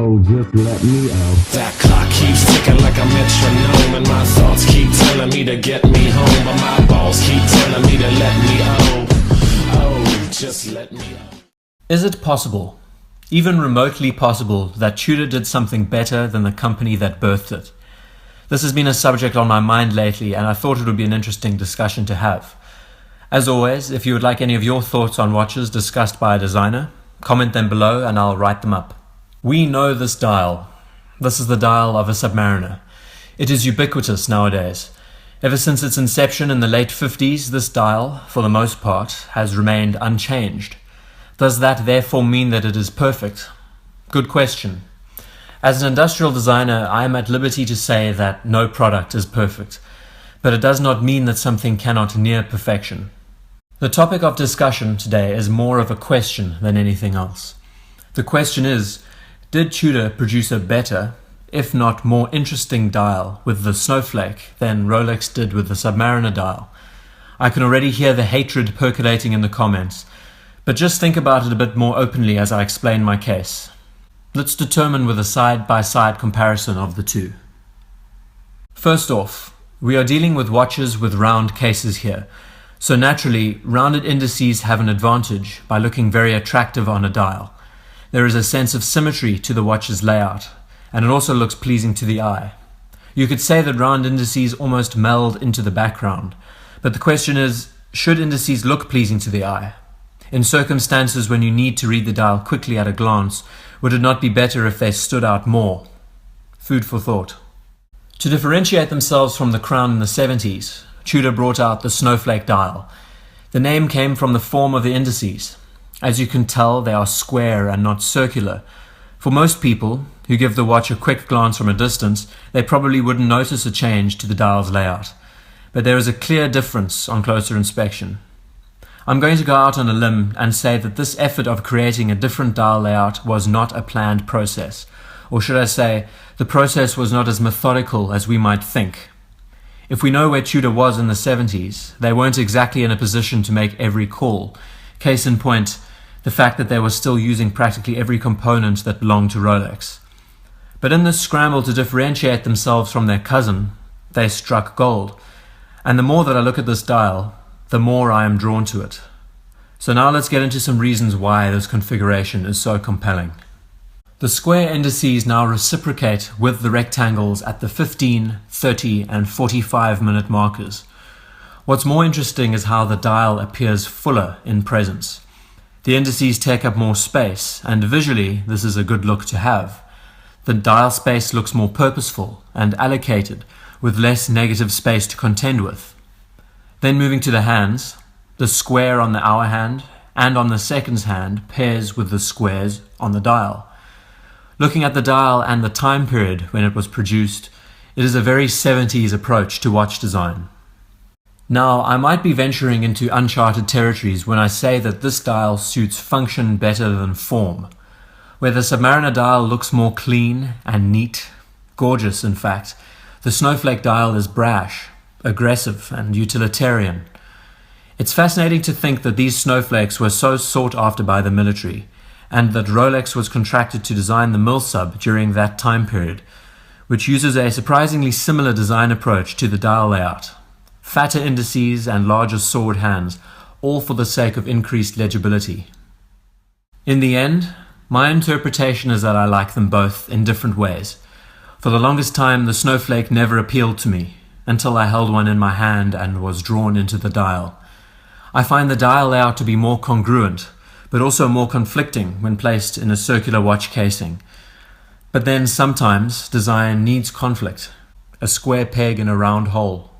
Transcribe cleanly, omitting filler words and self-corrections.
oh, just let me oh. That clock keeps ticking like a metronome, and my thoughts keep telling me to get me home, but my balls keep telling me to let me oh, just let me oh. Is it possible, even remotely possible, that Tudor did something better than the company that birthed it? This has been a subject on my mind lately, and I thought it would be an interesting discussion to have. As always, if you would like any of your thoughts on watches discussed by a designer, comment them below and I'll write them up. We know this dial. This is the dial of a Submariner. It is ubiquitous nowadays. Ever since its inception in the late 50s, this dial, for the most part, has remained unchanged. Does that therefore mean that it is perfect? Good question. As an industrial designer, I am at liberty to say that no product is perfect, but it does not mean that something cannot near perfection. The topic of discussion today is more of a question than anything else. The question is, did Tudor produce a better, if not more interesting dial with the Snowflake than Rolex did with the Submariner dial? I can already hear the hatred percolating in the comments, but just think about it a bit more openly as I explain my case. Let's determine with a side-by-side comparison of the two. First off, we are dealing with watches with round cases here, so naturally, rounded indices have an advantage by looking very attractive on a dial. There is a sense of symmetry to the watch's layout, and it also looks pleasing to the eye. You could say that round indices almost meld into the background, but the question is, should indices look pleasing to the eye? In circumstances when you need to read the dial quickly at a glance, would it not be better if they stood out more? Food for thought. To differentiate themselves from the Crown in the 70s, Tudor brought out the Snowflake dial. The name came from the form of the indices. As you can tell, they are square and not circular. For most people, who give the watch a quick glance from a distance, they probably wouldn't notice a change to the dial's layout. But there is a clear difference on closer inspection. I'm going to go out on a limb and say that this effort of creating a different dial layout was not a planned process. Or should I say, the process was not as methodical as we might think. If we know where Tudor was in the 70s, they weren't exactly in a position to make every call. Case in point, the fact that they were still using practically every component that belonged to Rolex. But in this scramble to differentiate themselves from their cousin, they struck gold. And the more that I look at this dial, the more I am drawn to it. So now let's get into some reasons why this configuration is so compelling. The square indices now reciprocate with the rectangles at the 15, 30 and 45 minute markers. What's more interesting is how the dial appears fuller in presence. The indices take up more space, and visually this is a good look to have. The dial space looks more purposeful and allocated, with less negative space to contend with. Then moving to the hands, the square on the hour hand and on the seconds hand pairs with the squares on the dial. Looking at the dial and the time period when it was produced, it is a very 70s approach to watch design. Now, I might be venturing into uncharted territories when I say that this dial suits function better than form. Where the Submariner dial looks more clean and neat, gorgeous in fact, the Snowflake dial is brash, aggressive and utilitarian. It's fascinating to think that these snowflakes were so sought after by the military, and that Rolex was contracted to design the Milsub during that time period, which uses a surprisingly similar design approach to the dial layout. Fatter indices and larger sword hands, all for the sake of increased legibility. In the end, my interpretation is that I like them both in different ways. For the longest time, the Snowflake never appealed to me, until I held one in my hand and was drawn into the dial. I find the dial layout to be more congruent, but also more conflicting when placed in a circular watch casing. But then sometimes design needs conflict, a square peg in a round hole.